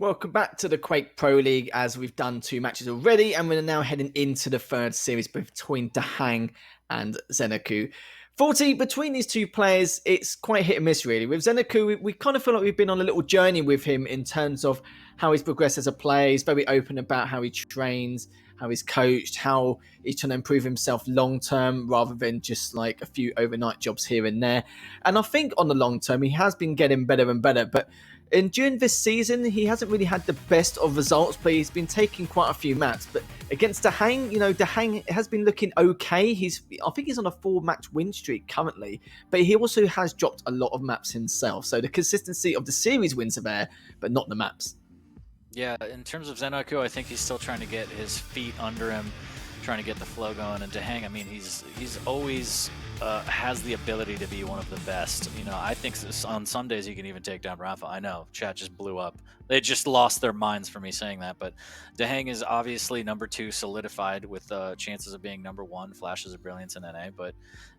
Welcome back to the Quake Pro League, as we've done 2 matches already, and we're now heading into the 3rd series between DaHanG and ZenAku. 40, between these 2 players, it's quite hit and miss really. With ZenAku, we kind of feel like we've been on a little journey with him in terms of how he's progressed as a player. He's very open about how he trains, how he's coached, how he's trying to improve himself long term rather than just like a few overnight jobs here and there. And I think on the long term, he has been getting better and better, but during this season, he hasn't really had the best of results, but he's been taking quite a few maps. But against DaHanG, DaHanG has been looking okay. I think he's on a 4-match win streak currently, but he also has dropped a lot of maps himself. So the consistency of the series wins are there, but not the maps. Yeah, in terms of ZenAku, I think he's still trying to get his feet under him, trying to get the flow going. And DaHanG, I mean, he's always has the ability to be one of the best. I think on some days he can even take down Rafa. I know, chat just blew up. They just lost their minds for me saying that. But DaHanG is obviously number 2, solidified with chances of being number 1, flashes of brilliance in NA. But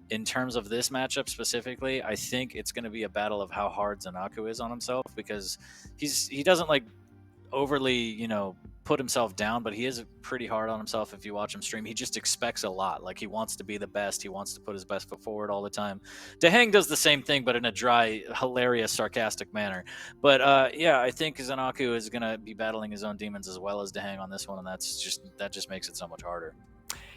in terms of this matchup specifically, I think it's going to be a battle of how hard ZenAku is on himself, because he doesn't like overly, put himself down, but he is pretty hard on himself. If you watch him stream, he just expects a lot. Like, he wants to be the best. He wants to put his best foot forward all the time. DaHanG does the same thing, but in a dry, hilarious, sarcastic manner. But yeah, I think ZenAku is going to be battling his own demons as well as DaHanG on this one, and that just makes it so much harder.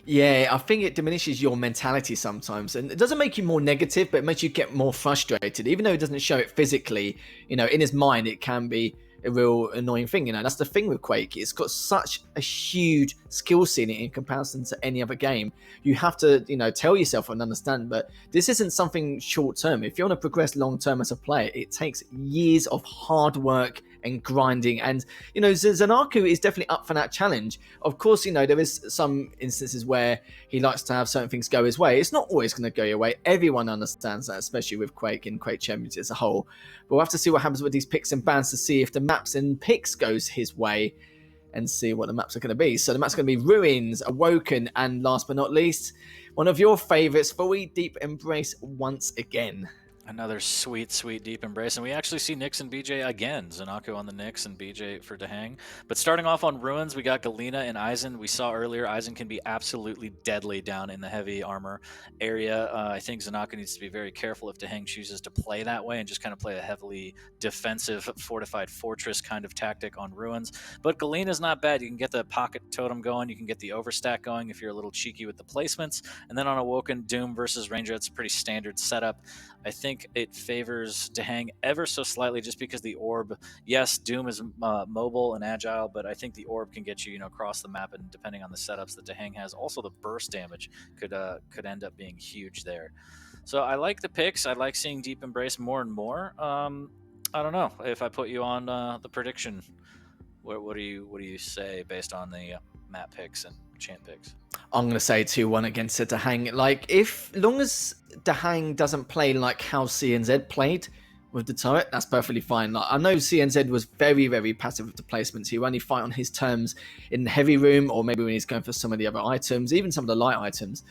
Yeah, I think it diminishes your mentality sometimes, and it doesn't make you more negative, but it makes you get more frustrated. Even though it doesn't show it physically, in his mind, it can be a real annoying thing. That's the thing with Quake. It's got such a huge skill ceiling in comparison to any other game. You have to, tell yourself and understand, but this isn't something short term. If you want to progress long term as a player, it takes years of hard work and grinding. And, ZenAku is definitely up for that challenge. Of course, there is some instances where he likes to have certain things go his way. It's not always going to go your way. Everyone understands that, especially with Quake and Quake Champions as a whole. But we'll have to see what happens with these picks and bans to see if the maps and picks goes his way and see what the maps are going to be. So the maps are going to be Ruins, Awoken, and last but not least, one of your favorites, Fully Deep Embrace once again. Another sweet, sweet deep embrace. And we actually see Nyx and BJ again. ZenAku on the Nyx and BJ for DaHanG. But starting off on Ruins, we got Galena and Aizen. We saw earlier Aizen can be absolutely deadly down in the heavy armor area. I think ZenAku needs to be very careful if DaHanG chooses to play that way and just kind of play a heavily defensive, fortified fortress kind of tactic on Ruins. But Galena's not bad. You can get the pocket totem going. You can get the overstack going if you're a little cheeky with the placements. And then on Awoken, Doom versus Ranger, it's a pretty standard setup. I think it favors DaHanG ever so slightly just because the orb, yes, Doom is mobile and agile, but I think the orb can get you, across the map, and depending on the setups that DaHanG has, also the burst damage could end up being huge there. So I like the picks. I like seeing Deep Embrace more and more. I don't know if I put you on the prediction. What do you say based on the map picks and champ picks? I'm going to say 2-1 against DaHanG. Like, long as DaHanG doesn't play like how CNZ played with the turret, that's perfectly fine. Like, I know CNZ was very, very passive with the placements. He would only fight on his terms in the heavy room, or maybe when he's going for some of the other items, even some of the light items.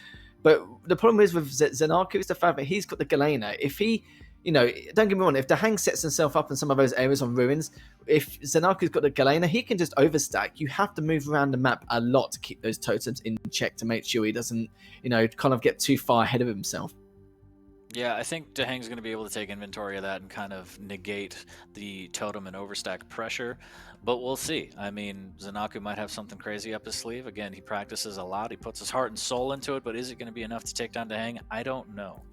But the problem is with ZenAku is the fact that he's got the Galena. If he, don't get me wrong, if DaHanG sets himself up in some of those areas on Ruins, if ZenAku's got the Galena, he can just overstack. You have to move around the map a lot to keep those totems in check to make sure he doesn't, kind of get too far ahead of himself. Yeah, I think DaHanG's going to be able to take inventory of that and kind of negate the totem and overstack pressure, but we'll see. I mean, ZenAku might have something crazy up his sleeve. Again, he practices a lot. He puts his heart and soul into it, but is it going to be enough to take down DaHanG? I don't know.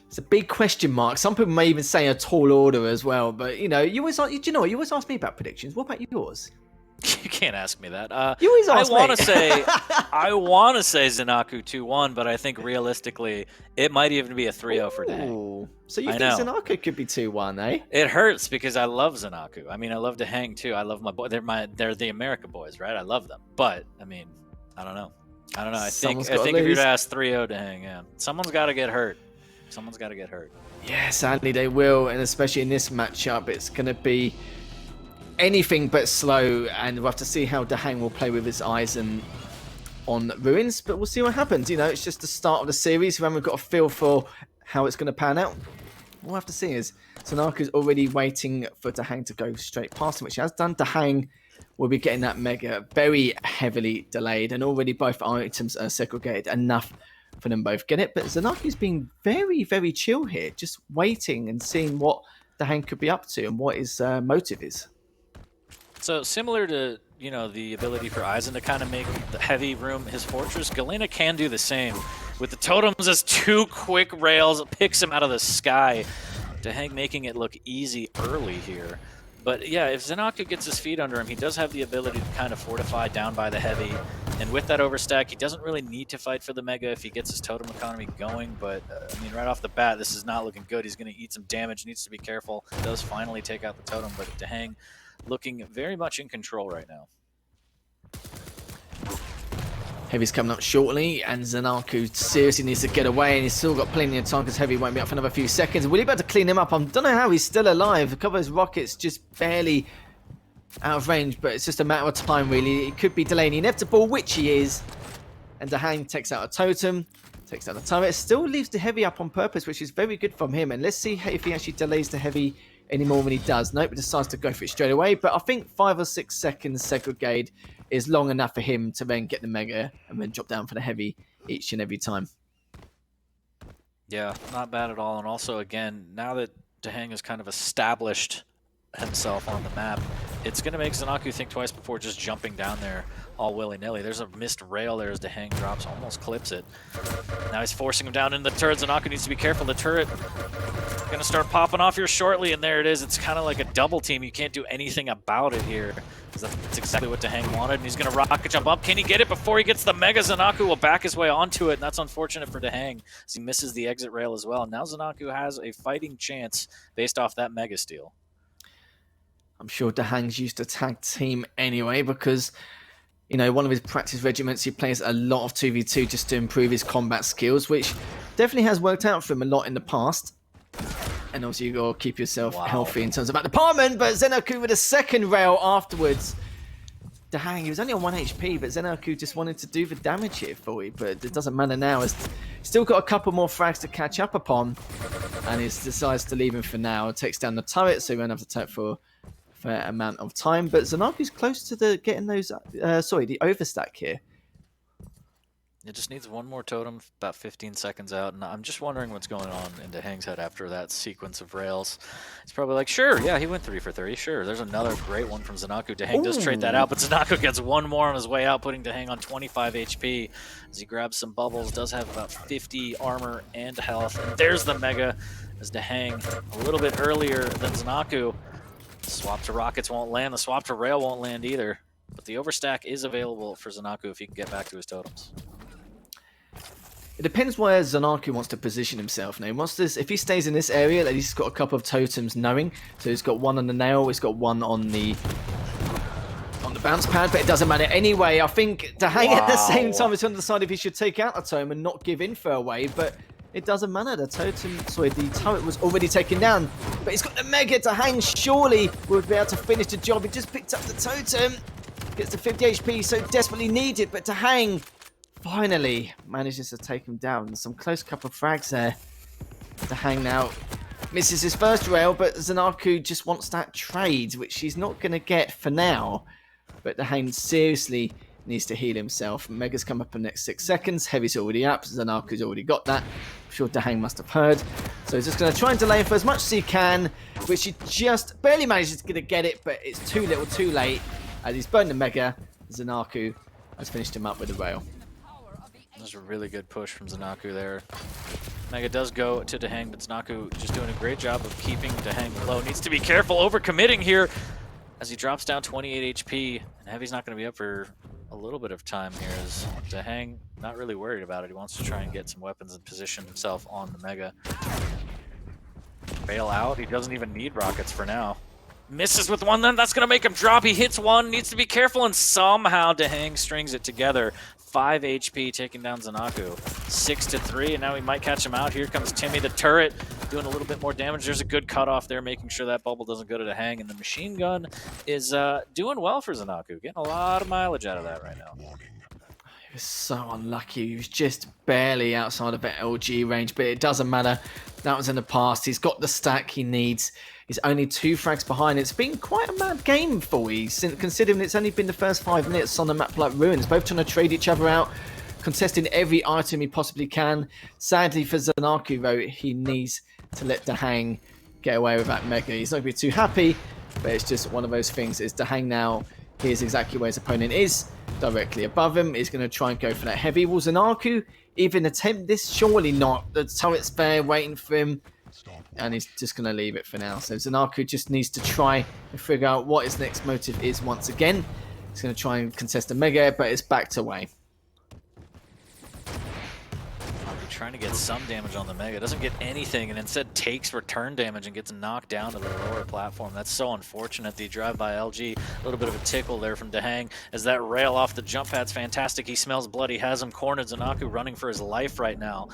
It's a big question mark. Some people may even say a tall order as well, but, you always ask me about predictions. What about yours? You can't ask me that. You always ask me. I want to say ZenAku 2-1, but I think realistically it might even be a 3-0 for DaHanG. So you think ZenAku could be 2-1, eh? It hurts because I love ZenAku. I mean, I love DaHanG too. I love my boy. They're the America boys, right? I love them. But I mean, I don't know. I think if you'd ask 3-0 DaHanG, yeah, someone's got to get hurt. Yeah, sadly they will, and especially in this matchup, it's going to be anything but slow, and we'll have to see how DaHanG will play with his eyes and on Ruins, but we'll see what happens. It's just the start of the series. We haven't got a feel for how it's going to pan out. We'll have to see as ZenAku's already waiting for DaHanG to go straight past him, which he has done. DaHanG will be getting that Mega very heavily delayed, and already both items are segregated enough for them both get it. But ZenAku's being very, very chill here, just waiting and seeing what DaHanG could be up to and what his motive is. So similar to, you know, the ability for Aizen to kind of make the heavy room his fortress, Galena can do the same. With the totems as 2 quick rails, picks him out of the sky. DaHanG making it look easy early here. But yeah, if ZenAku gets his feet under him, he does have the ability to kind of fortify down by the heavy. And with that overstack, he doesn't really need to fight for the Mega if he gets his totem economy going. But, I mean, right off the bat, this is not looking good. He's going to eat some damage, needs to be careful. He does finally take out the totem, but DaHanG looking very much in control right now. Heavy's coming up shortly, and ZenAku seriously needs to get away, and he's still got plenty of time because Heavy won't be up for another few seconds. Will he be able to clean him up? I don't know how he's still alive. A couple of his rockets just barely out of range, but it's just a matter of time, really. It could be delaying the inevitable, which he is. And DaHanG takes out a totem, takes out the turret. Still leaves the Heavy up on purpose, which is very good from him. And let's see if he actually delays the Heavy any more than he does. Nope, he decides to go for it straight away. But I think 5 or 6 seconds segregate is long enough for him to then get the Mega and then drop down for the Heavy each and every time. Yeah, not bad at all. And also, again, now that DaHanG has kind of established himself on the map, it's going to make ZenAku think twice before just jumping down there all willy-nilly. There's a missed rail there as DaHanG drops, almost clips it. Now he's forcing him down in the turret. ZenAku needs to be careful. The turret going to start popping off here shortly, and there it is. It's kind of like a double team. You can't do anything about it here, because that's exactly what DaHanG wanted, and he's going to rocket jump up. Can he get it before he gets the Mega? ZenAku will back his way onto it, and that's unfortunate for DaHanG, as he misses the exit rail as well. Now ZenAku has a fighting chance based off that Mega steal. I'm sure DaHanG's used to tag team anyway, because, you know, one of his practice regiments, he plays a lot of 2v2 just to improve his combat skills, which definitely has worked out for him a lot in the past. And also, you got to keep yourself healthy in terms of that department. But ZenAku with a second rail afterwards. DaHanG, he was only on 1 HP, but ZenAku just wanted to do the damage here for you. But it doesn't matter now. He's still got a couple more frags to catch up upon. And he decides to leave him for now. Takes down the turret, so he won't have to turret for a fair amount of time. But ZenAku's close to getting those, the overstack here. It just needs one more totem, about 15 seconds out, and I'm just wondering what's going on in DaHanG's head after that sequence of rails. He's probably like, sure, yeah, he went 3 for 3, sure. There's another great one from ZenAku. DaHanG does trade that out, but ZenAku gets one more on his way out, putting DaHanG on 25 HP as he grabs some bubbles, does have about 50 armor and health. And there's the Mega as DaHanG a little bit earlier than ZenAku. Swap to rockets won't land, the swap to rail won't land either, but the overstack is available for ZenAku if he can get back to his totems. It depends where ZenAku wants to position himself now. He wants this, if he stays in this area, at least he's got a couple of totems knowing. So he's got one on the nail, he's got one on the bounce pad, but it doesn't matter anyway. I think DaHanG at the same time is trying to decide if he should take out the totem and not give in for a wave, but it doesn't matter. The turret was already taken down, but he's got the Mega. DaHanG surely will be able to finish the job. He just picked up the totem, gets the 50 HP, so desperately needed, but DaHanG finally manages to take him down. Some close couple of frags there. DaHanG now misses his first rail, but ZenAku just wants that trade, which he's not going to get for now. But DaHanG seriously needs to heal himself. Mega's come up in the next 6 seconds. Heavy's already up. ZenAku's already got that. I'm sure DaHanG must have heard. So he's just going to try and delay him for as much as he can, which he just barely manages to get it, but it's too little, too late. As he's burned the Mega, ZenAku has finished him up with a rail. That's a really good push from ZenAku there. Mega does go to DaHanG, but ZenAku just doing a great job of keeping DaHanG low. Needs to be careful overcommitting here as he drops down 28 HP. And Heavy's not going to be up for a little bit of time here as DaHanG not really worried about it. He wants to try and get some weapons and position himself on the Mega. Bail out. He doesn't even need rockets for now. Misses with one, then that's going to make him drop. He hits one, needs to be careful, and somehow DaHanG strings it together. 5 HP taking down ZenAku. 6-3, and now he might catch him out. Here comes Timmy, the turret, doing a little bit more damage. There's a good cutoff there, making sure that bubble doesn't go to DaHanG, and the machine gun is doing well for ZenAku. Getting a lot of mileage out of that right now. He was so unlucky. He was just barely outside of that LG range, but it doesn't matter. That was in the past. He's got the stack he needs. He's only 2 frags behind. It's been quite a mad game for you, considering it's only been the first 5 minutes on a map like Ruins. Both trying to trade each other out, contesting every item he possibly can. Sadly for ZenAku, though, he needs to let DaHanG get away with that Mega. He's not going to be too happy, but it's just one of those things. It's DaHanG now. Here's exactly where his opponent is. Directly above him. He's going to try and go for that heavy. Will ZenAku even attempt this? Surely not. The turret's there waiting for him. And he's just going to leave it for now. So ZenAku just needs to try and figure out what his next motive is once again. He's going to try and contest the Mega, but it's backed away. Trying to get some damage on the Mega, doesn't get anything, and instead takes return damage and gets knocked down to the lower platform. That's so unfortunate. The drive by LG, a little bit of a tickle there from DaHanG as that rail off the jump pad's fantastic. He smells blood. He has him cornered. ZenAku running for his life right now.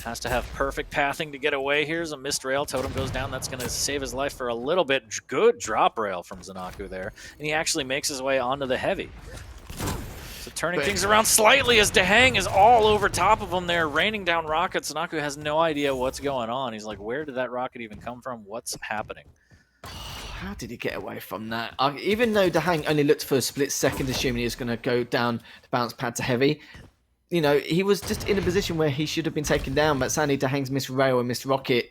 Has to have perfect pathing to get away. Here's a missed rail. Totem goes down. That's going to save his life for a little bit. Good drop rail from ZenAku there, and he actually makes his way onto the heavy. So turning things around slightly as DaHanG is all over top of him there, raining down rockets. ZenAku has no idea what's going on. He's like, where did that rocket even come from? What's happening? How did he get away from that? Even though DaHanG only looked for a split second, assuming he was going to go down the bounce pad to heavy, you know, he was just in a position where he should have been taken down. But sadly, DaHanG's missed rail and missed rocket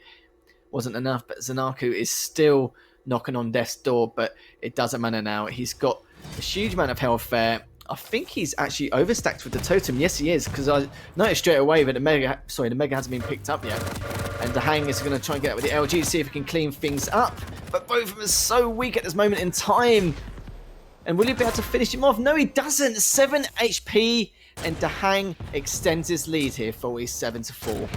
wasn't enough. But ZenAku is still knocking on death's door, but it doesn't matter now. He's got a huge amount of health there. I think he's actually overstacked with the totem. Yes, he is, because I noticed straight away that the Mega hasn't been picked up yet. And DaHanG is going to try and get out with the LG, see if he can clean things up. But both of them are so weak at this moment in time. And will he be able to finish him off? No, he doesn't. 7 HP, and DaHanG extends his lead here, 47-4.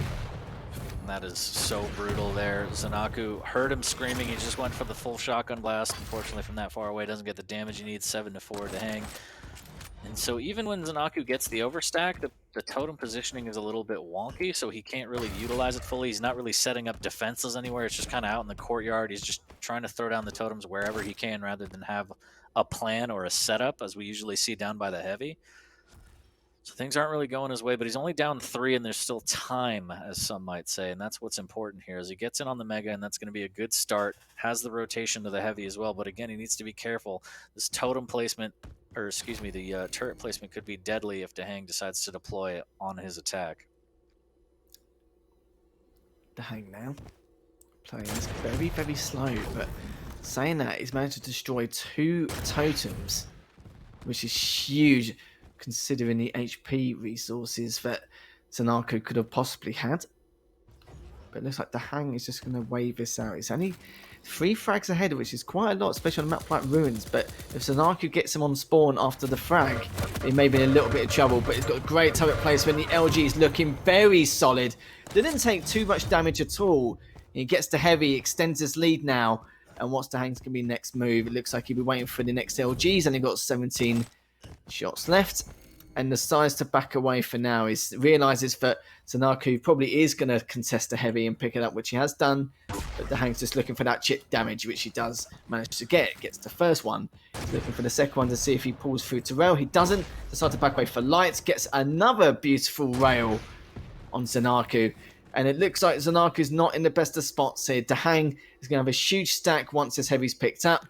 That is so brutal there. ZenAku heard him screaming. He just went for the full shotgun blast. Unfortunately, from that far away, doesn't get the damage he needs. 7-4 DaHanG. And so even when ZenAku gets the overstack, the totem positioning is a little bit wonky, so he can't really utilize it fully. He's not really setting up defenses anywhere. It's just kind of out in the courtyard. He's just trying to throw down the totems wherever he can rather than have a plan or a setup, as we usually see down by the heavy. So things aren't really going his way, but he's only down 3, and there's still time, as some might say, and that's what's important here. As he gets in on the Mega, and that's going to be a good start. Has the rotation to the heavy as well, but again, he needs to be careful. This totem placement, or excuse me, the turret placement could be deadly if DaHanG decides to deploy it on his attack. DaHanG now playing this very, very slow, but saying that, he's managed to destroy 2 totems, which is huge, considering the HP resources that ZenAku could have possibly had. But it looks like DaHanG is just going to wave this out. It's only 3 frags ahead, which is quite a lot, especially on a map like Ruins. But if ZenAku gets him on spawn after the frag, he may be in a little bit of trouble. But he's got a great turret placement. The LG is looking very solid. Didn't take too much damage at all. He gets to heavy, extends his lead now. And what's DaHanG's going to be next move? It looks like he'll be waiting for the next LGs, and he got 17 shots left, and decides to back away for now. He realizes that ZenAku probably is going to contest the heavy and pick it up, which he has done, but DaHanG's just looking for that chip damage, which he does manage to get. Gets the first one. He's looking for the second one to see if he pulls through to rail. He doesn't. Decides to back away for lights. Gets another beautiful rail on ZenAku, and it looks like ZenAku's not in the best of spots here. DaHanG is going to have a huge stack once his heavy's picked up.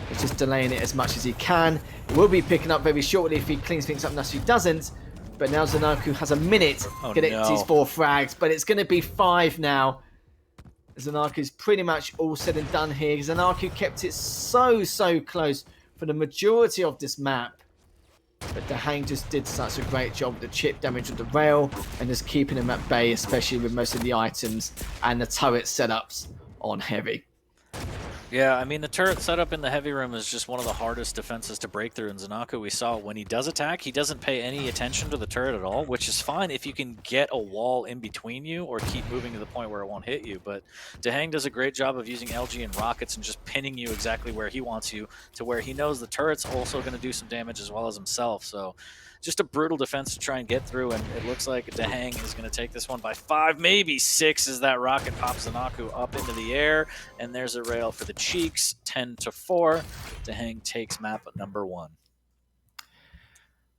He's just delaying it as much as he can. He will be picking up very shortly if he cleans things up. Now he doesn't. But now ZenAku has a minute to get his 4 frags. But it's going to be 5 now. ZenAku's pretty much all said and done here. ZenAku kept it so close for the majority of this map. But DaHanG just did such a great job with the chip damage of the rail and just keeping him at bay, especially with most of the items and the turret setups on heavy. Yeah, I mean, the turret setup in the heavy room is just one of the hardest defenses to break through. And ZenAku, we saw when he does attack, he doesn't pay any attention to the turret at all, which is fine if you can get a wall in between you or keep moving to the point where it won't hit you. But DaHanG does a great job of using LG and rockets and just pinning you exactly where he wants you, to where he knows the turret's also going to do some damage as well as himself. So just a brutal defense to try and get through, and it looks like DaHanG is going to take this one by 5, maybe 6, as that rocket pops ZenAku up into the air, and there's a rail for the cheeks. 10-4. DaHanG takes map number 1.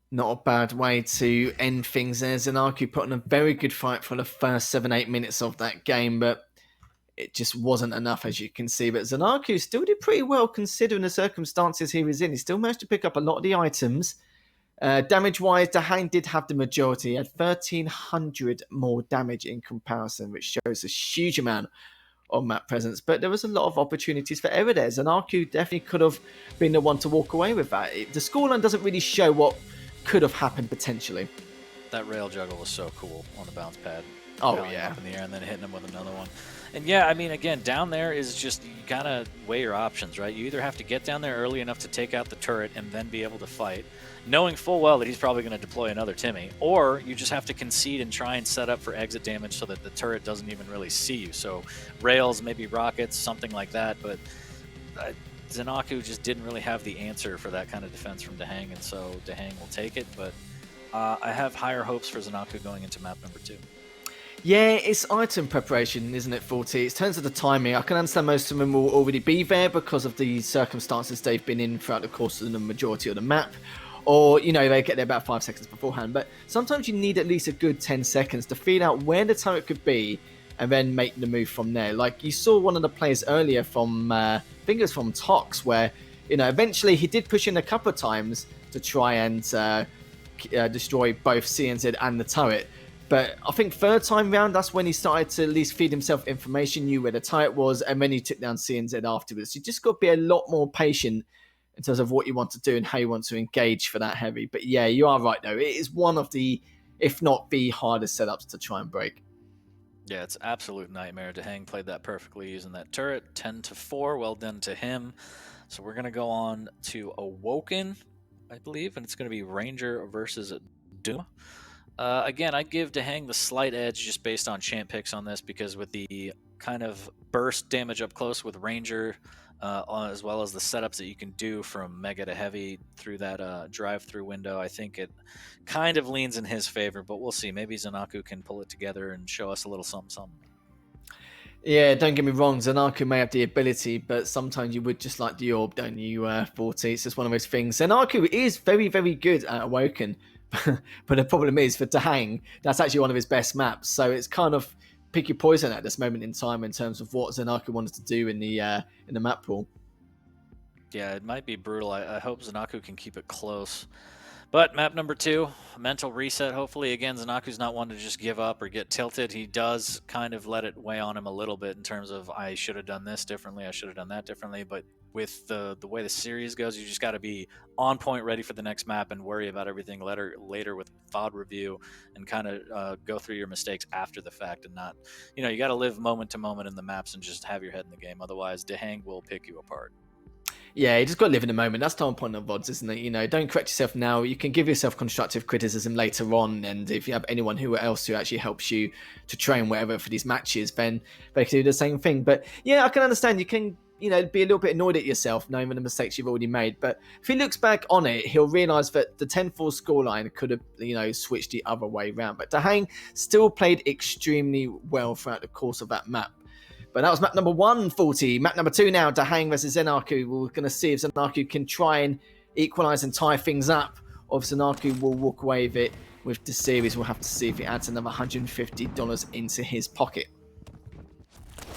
Not a bad way to end things there. ZenAku put on a very good fight for the first 7-8 minutes of that game, but it just wasn't enough, as you can see. But ZenAku still did pretty well considering the circumstances he was in. He still managed to pick up a lot of the items. Damage-wise, DaHanG did have the majority. He had 1,300 more damage in comparison, which shows a huge amount of map presence. But there was a lot of opportunities for error there. ZenAku definitely could have been the one to walk away with that. The scoreline doesn't really show what could have happened potentially. That rail juggle was so cool on the bounce pad. Oh, yeah. Up in the air and then hitting him with another one. And yeah, I mean, again, down there is just, you gotta weigh your options, right? You either have to get down there early enough to take out the turret and then be able to fight, knowing full well that he's probably going to deploy another Timmy, or you just have to concede and try and set up for exit damage so that the turret doesn't even really see you. So rails, maybe rockets, something like that, but ZenAku just didn't really have the answer for that kind of defense from DaHanG, and so DaHanG will take it, but I have higher hopes for ZenAku going into map number 2. Yeah, it's item preparation, isn't it, 40? It's in terms of the timing. I can understand most of them will already be there because of the circumstances they've been in throughout the course of the majority of the map. Or, you know, they get there about 5 seconds beforehand. But sometimes you need at least a good 10 seconds to feel out where the turret could be and then make the move from there. Like, you saw one of the players earlier from, I think it was from Tox, where, you know, eventually he did push in a couple of times to try and destroy both CNZ and the turret. But I think third time round, that's when he started to at least feed himself information, knew where the turret was, and then he took down CNZ afterwards. You just got to be a lot more patient in terms of what you want to do and how you want to engage for that heavy. But yeah, you are right, though. It is one of the, if not the hardest setups to try and break. Yeah, it's absolute nightmare. DaHanG played that perfectly using that turret. 10-4, well done to him. So we're going to go on to Awoken, I believe, and it's going to be Ranger versus Doom. Again, I'd give DaHanG the slight edge just based on champ picks on this, because with the kind of burst damage up close with Ranger, as well as the setups that you can do from Mega to Heavy through that drive-through window, I think it kind of leans in his favor, but we'll see. Maybe ZenAku can pull it together and show us a little something. Yeah, don't get me wrong, ZenAku may have the ability, but sometimes you would just like the orb, don't you, 40? It's just one of those things. ZenAku is very, very good at Awoken. But the problem is, for DaHanG, that's actually one of his best maps. So it's kind of pick your poison at this moment in time in terms of what ZenAku wanted to do in the map pool. Yeah, it might be brutal. I hope ZenAku can keep it close. But map number 2, mental reset. Hopefully, again, ZenAku's not one to just give up or get tilted. He does kind of let it weigh on him a little bit in terms of, I should have done this differently, I should have done that differently. But with the way the series goes, you just got to be on point, ready for the next map, and worry about everything later with VOD review, and kind of go through your mistakes after the fact, and not, you know, you got to live moment to moment in the maps and just have your head in the game. Otherwise, DaHanG will pick you apart. Yeah, you just got to live in the moment. That's the whole point of VODs, isn't it? You know, don't correct yourself now. You can give yourself constructive criticism later on, and if you have anyone else who actually helps you to train whatever for these matches, then they can do the same thing. But yeah, I can understand. You can, you know, be a little bit annoyed at yourself knowing the mistakes you've already made. But if he looks back on it, he'll realise that the 10-4 scoreline could have, you know, switched the other way around. But DaHanG still played extremely well throughout the course of that map. But that was map number 1, 40. Map number 2 now, DaHanG versus ZenAku. We're going to see if ZenAku can try and equalise and tie things up, or if ZenAku will walk away with it with the series. We'll have to see if he adds another $150 into his pocket.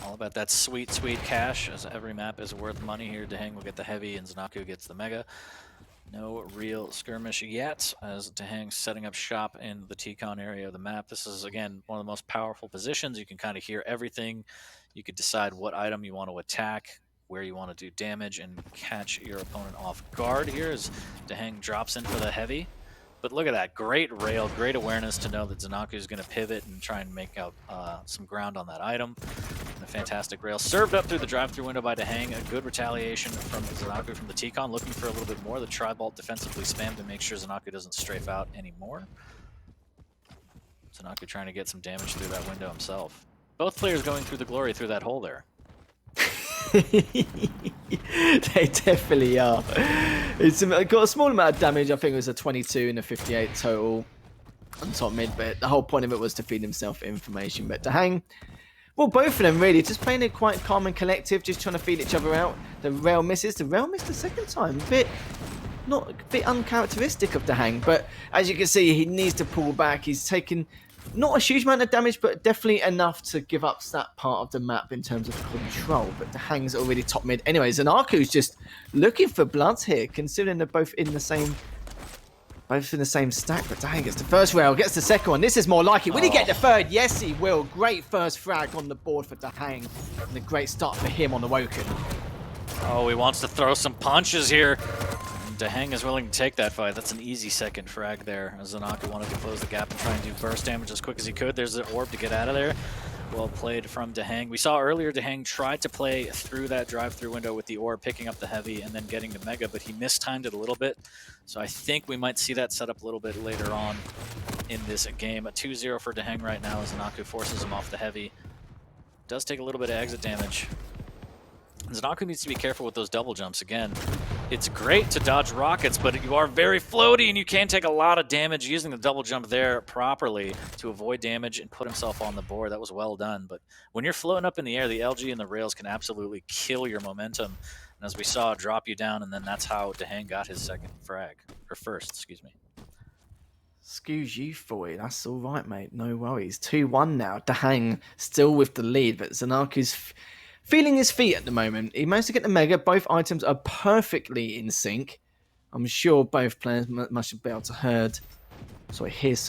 All about that sweet, sweet cash, as every map is worth money here. DaHanG will get the heavy, and ZenAku gets the mega. No real skirmish yet, as DaHanG's setting up shop in the T-Con area of the map. This is, again, one of the most powerful positions. You can kind of hear everything. You could decide what item you want to attack, where you want to do damage, and catch your opponent off guard here as DaHanG drops in for the heavy. But look at that, great rail, great awareness to know that ZenAku is going to pivot and try and make out some ground on that item. And a fantastic rail served up through the drive-through window by DaHanG. A good retaliation from ZenAku from the T-Con, looking for a little bit more. The tri-bolt defensively spammed to make sure ZenAku doesn't strafe out anymore. ZenAku trying to get some damage through that window himself. Both players going through the glory through that hole there. They definitely are. It's got a small amount of damage. I think it was a 22 and a 58 total on top mid, but the whole point of it was to feed himself information. But DaHanG, well, both of them really just playing it quite calm and collective, just trying to feed each other out. The rail misses. The rail missed the second time. A bit not a bit uncharacteristic of DaHanG, but as you can see, he needs to pull back. He's taken not a huge amount of damage, but definitely enough to give up that part of the map in terms of control. But DaHanG's already top mid. Anyways, and ZenAku's just looking for bloods here, considering they're both in the same stack. But DaHanG gets the first rail, gets the second one. This is more like it. Will he get the third? Yes, he will. Great first frag on the board for DaHanG, and a great start for him on the Awoken. Oh, he wants to throw some punches here. DaHanG is willing to take that fight. That's an easy second frag there. ZenAku wanted to close the gap and try and do burst damage as quick as he could. There's the orb to get out of there. Well played from DaHanG. We saw earlier DaHanG tried to play through that drive-through window with the orb, picking up the heavy and then getting the mega, but he mistimed it a little bit. So I think we might see that set up a little bit later on in this game. A 2-0 for DaHanG right now as ZenAku forces him off the heavy. Does take a little bit of exit damage. ZenAku needs to be careful with those double jumps again. It's great to dodge rockets, but you are very floaty and you can take a lot of damage using the double jump there properly to avoid damage and put himself on the board. That was well done, but when you're floating up in the air, the LG and the rails can absolutely kill your momentum. And as we saw, drop you down, and then that's how DaHanG got his second frag, or first, excuse me. Excuse you for it. That's all right, mate. No worries. 2-1 now. DaHanG still with the lead, but ZenAku's feeling his feet at the moment. He managed to get the mega. Both items are perfectly in sync. I'm sure both players must be able to hear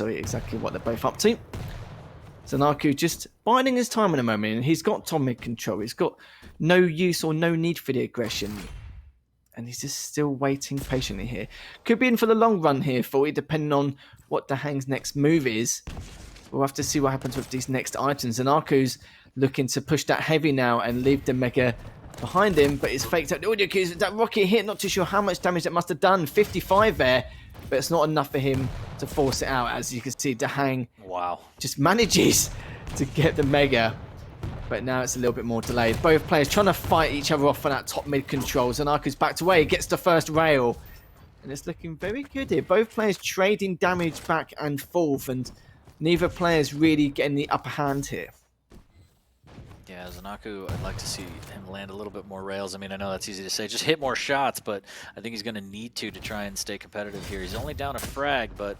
exactly what they're both up to. ZenAku just biding his time in a moment, and he's got top mid control. He's got no use or no need for the aggression, and he's just still waiting patiently here. Could be in for the long run here for it, depending on what DaHanG's next move is. We'll have to see what happens with these next items. ZenAku's looking to push that heavy now and leave the mega behind him, but it's faked out. That rocket hit, not too sure how much damage that must have done. 55 there, but it's not enough for him to force it out. As you can see, DaHanG just manages to get the mega, but now it's a little bit more delayed. Both players trying to fight each other off for that top mid control. ZenAku's backed away, gets the first rail, and it's looking very good here. Both players trading damage back and forth, and neither player's really getting the upper hand here. Yeah, ZenAku, I'd like to see him land a little bit more rails. I mean, I know that's easy to say, just hit more shots, but I think he's going to need to try and stay competitive here. He's only down a frag, but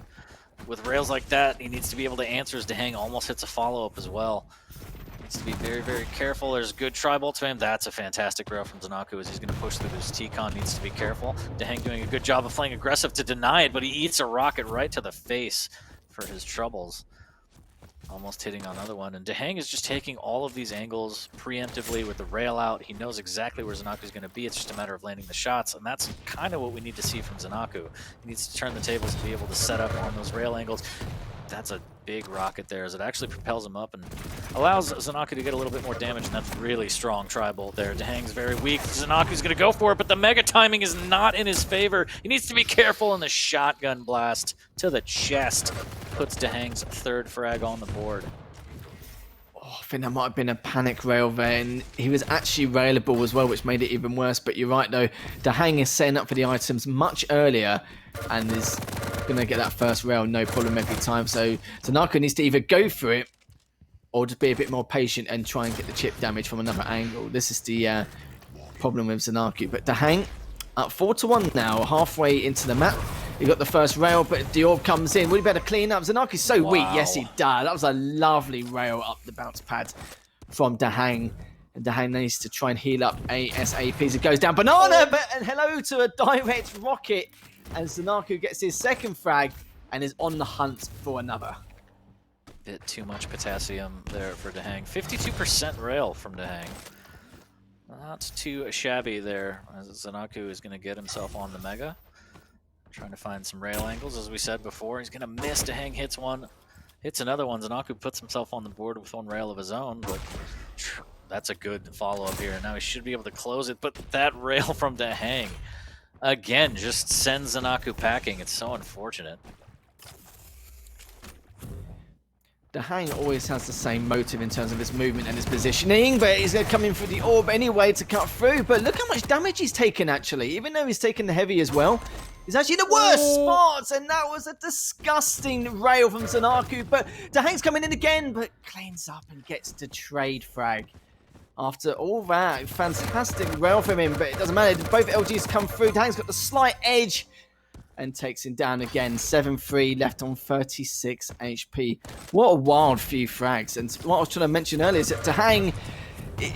with rails like that, he needs to be able to answer as DaHanG almost hits a follow-up as well. Needs to be very, very careful. There's a good tri-bolt to him. That's a fantastic rail from ZenAku as he's going to push through this T-Con. Needs to be careful. DaHanG doing a good job of playing aggressive to deny it, but he eats a rocket right to the face for his troubles. Almost hitting on another one, and DaHanG is just taking all of these angles preemptively with the rail out. He knows exactly where ZenAku is going to be. It's just a matter of landing the shots, and that's kind of what we need to see from ZenAku. He needs to turn the tables and be able to set up on those rail angles. That's a big rocket there as it actually propels him up and allows ZenAku to get a little bit more damage, and that's really strong tri-bolt there. DaHanG's very weak. ZenAku's going to go for it, but the mega timing is not in his favor. He needs to be careful, and the shotgun blast to the chest puts DaHanG's third frag on the board. Oh, I think that might have been a panic rail there, and he was actually railable as well, which made it even worse. But you're right, though. DaHanG is setting up for the items much earlier and is going to get that first rail no problem every time. So ZenAku needs to either go for it or just be a bit more patient and try and get the chip damage from another angle. This is the problem with ZenAku. But DaHanG up 4-1 now, halfway into the map. He got the first rail, but the orb comes in. Will he better clean up? ZenAku's so weak. Yes, he does. That was a lovely rail up the bounce pad from DaHanG. And DaHanG needs to try and heal up ASAP as it goes down. Banana, and hello to a direct rocket. And ZenAku gets his second frag and is on the hunt for another. Bit too much potassium there for DaHanG. 52% rail from DaHanG. Not too shabby there, as ZenAku is going to get himself on the mega. Trying to find some rail angles, as we said before. He's going to miss. DaHanG hits one, hits another one. ZenAku puts himself on the board with one rail of his own, but that's a good follow-up here. Now he should be able to close it, but that rail from DaHanG, again, just sends ZenAku packing. It's so unfortunate. DaHanG always has the same motive in terms of his movement and his positioning, but he's going to come in for the orb anyway to cut through. But look how much damage he's taken, actually. Even though he's taken the heavy as well, he's actually the worst spot, and that was a disgusting rail from ZenAku. But DaHanG's coming in again, but cleans up and gets the trade frag After all that, fantastic rail from him, but it doesn't matter. Both LGs come through. DaHanG's got the slight edge and takes him down again. 7-3 left on 36 HP. What a wild few frags. And what I was trying to mention earlier is that DaHanG,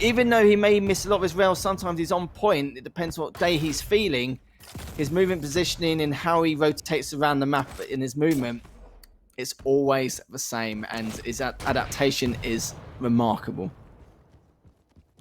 even though he may miss a lot of his rails, sometimes he's on point. It depends what day he's feeling. His movement positioning and how he rotates around the map in his movement, it's always the same. And his adaptation is remarkable.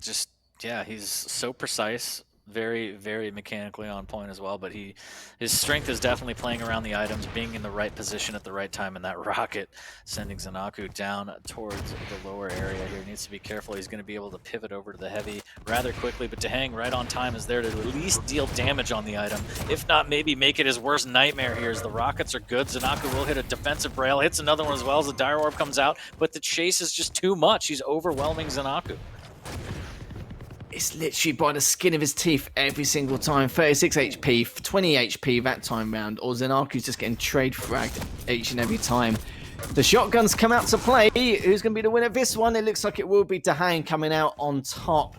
Just, yeah, he's so precise. Very, very mechanically on point as well, but his strength is definitely playing around the items, being in the right position at the right time, and that rocket sending ZenAku down towards the lower area here. Needs to be careful. He's going to be able to pivot over to the heavy rather quickly, but DaHanG right on time is there to at least deal damage on the item. If not, maybe make it his worst nightmare here as the rockets are good. ZenAku will hit a defensive rail, hits another one as well as the Dire Orb comes out, but the chase is just too much. He's overwhelming ZenAku. It's literally by the skin of his teeth every single time. 36 HP, 20 HP that time round, or ZenAku's just getting trade fragged each and every time. The shotguns come out to play. Who's going to be the winner of this one? It looks like it will be DaHanG coming out on top.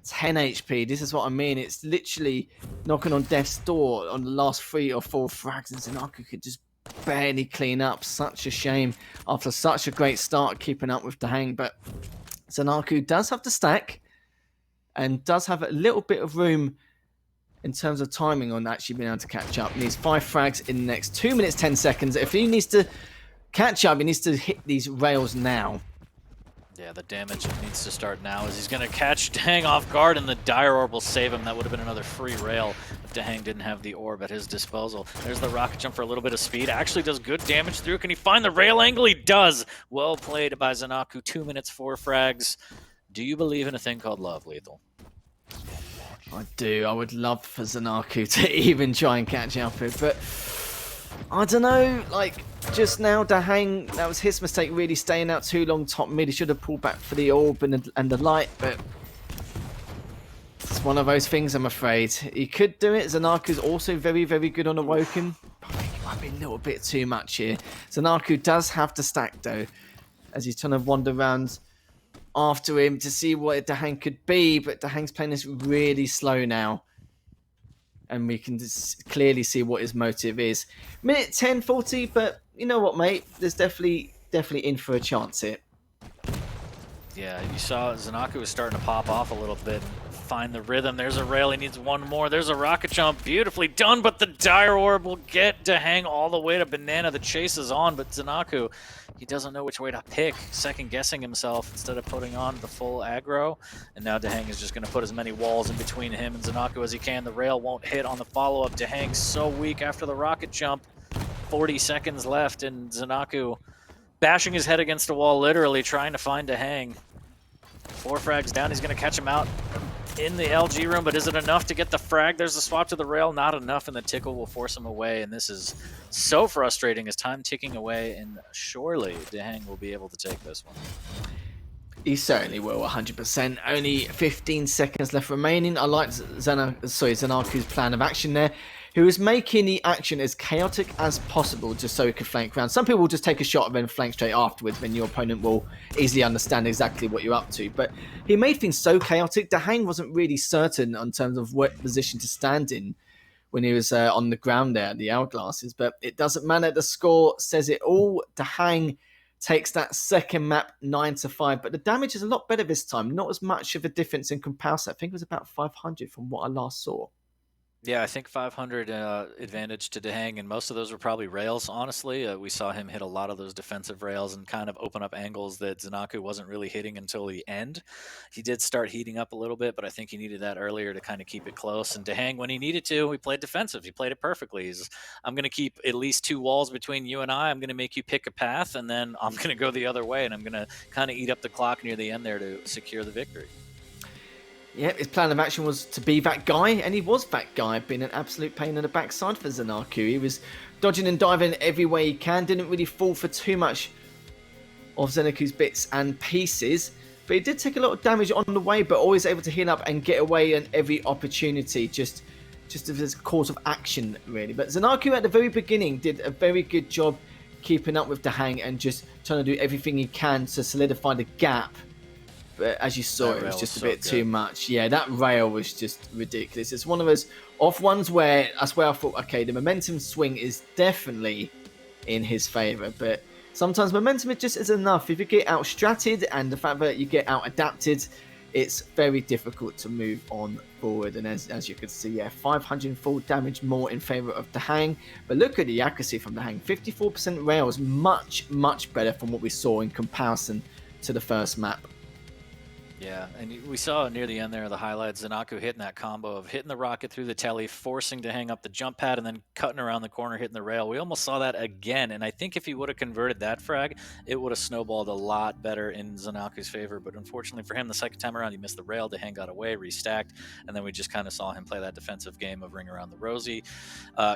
10 HP. This is what I mean. It's literally knocking on death's door on the last 3 or 4 frags, and ZenAku could just barely clean up. Such a shame after such a great start keeping up with DaHanG, but ZenAku does have the stack and does have a little bit of room in terms of timing on actually being able to catch up. He needs 5 frags in the next 2 minutes, 10 seconds. If he needs to catch up, he needs to hit these rails now. Yeah, the damage needs to start now as he's going to catch DaHanG off guard, and the Dire Orb will save him. That would have been another free rail if DaHanG didn't have the orb at his disposal. There's the rocket jump for a little bit of speed. Actually does good damage through. Can he find the rail angle? He does. Well played by ZenAku. 2 minutes, 4 frags. Do you believe in a thing called love, Lethal? I do. I would love for ZenAku to even try and catch up with, but I don't know. Like just now, DaHanG, that was his mistake, really staying out too long top mid. He should have pulled back for the orb and the light, but it's one of those things, I'm afraid. He could do it. ZenAku's also very, very good on Awoken. I think it might be a little bit too much here. ZenAku does have the stack though, as he's trying to wander around after him to see what DaHanG could be, but DaHanG's playing this really slow now, and we can just clearly see what his motive is. Minute 10:40, but you know what, mate? There's definitely in for a chance here. Yeah, you saw ZenAku was starting to pop off a little bit. Find the rhythm. There's a rail. He needs one more. There's a rocket jump. Beautifully done, but the Dire Orb will get DaHanG all the way to Banana. The chase is on, but ZenAku, he doesn't know which way to pick, second-guessing himself instead of putting on the full aggro. And now DaHanG is just going to put as many walls in between him and ZenAku as he can. The rail won't hit on the follow-up. DaHanG's so weak after the rocket jump. 40 seconds left, and ZenAku bashing his head against a wall, literally trying to find DaHanG. 4 frags down. He's going to catch him out in the LG room, but is it enough to get the frag? There's the swap to the rail, not enough, and the tickle will force him away, and this is so frustrating as time ticking away, and surely DaHanG will be able to take this one. He certainly will, 100%. Only 15 seconds left remaining. I liked ZenAku's plan of action there. He was making the action as chaotic as possible just so he could flank around. Some people will just take a shot and then flank straight afterwards, then your opponent will easily understand exactly what you're up to. But he made things so chaotic. DaHanG wasn't really certain in terms of what position to stand in when he was on the ground there at the hourglasses. But it doesn't matter. The score says it all. DaHanG takes that second map 9-5, but the damage is a lot better this time. Not as much of a difference in comparison. I think it was about 500 from what I last saw. Yeah, I think 500 advantage to DaHanG, and most of those were probably rails, honestly. We saw him hit a lot of those defensive rails and kind of open up angles that ZenAku wasn't really hitting until the end. He did start heating up a little bit, but I think he needed that earlier to kind of keep it close. And DaHanG, when he needed to, he played defensive. He played it perfectly. I'm going to keep at least 2 walls between you and I'm going to make you pick a path, and then I'm going to go the other way, and I'm going to kind of eat up the clock near the end there to secure the victory. Yeah, his plan of action was to be that guy, and he was that guy, being an absolute pain in the backside for ZenAku. He was dodging and diving every way he can, didn't really fall for too much of ZenAku's bits and pieces, but he did take a lot of damage on the way, but always able to heal up and get away on every opportunity, just as a course of action, really. But ZenAku at the very beginning did a very good job keeping up with DaHanG and just trying to do everything he can to solidify the gap But as you saw, That it was rail just a was so bit too good. much. Yeah, that rail was just ridiculous. It's one of those off ones where I swear I thought, okay, the momentum swing is definitely in his favor, but sometimes momentum just is enough. If you get out stratted and the fact that you get out adapted, it's very difficult to move on forward. And as you can see, yeah, 504 damage more in favor of DaHanG. But look at the accuracy from DaHanG. 54% rails, much better from what we saw in comparison to the first map. Yeah, and we saw near the end there the highlights, ZenAku hitting that combo of hitting the rocket through the telly, forcing to hang up the jump pad, and then cutting around the corner, hitting the rail. We almost saw that again, and I think if he would have converted that frag, it would have snowballed a lot better in ZenAku's favor. But unfortunately for him, the second time around, he missed the rail. DaHanG got away, restacked, and then we just kind of saw him play that defensive game of ring around the rosy,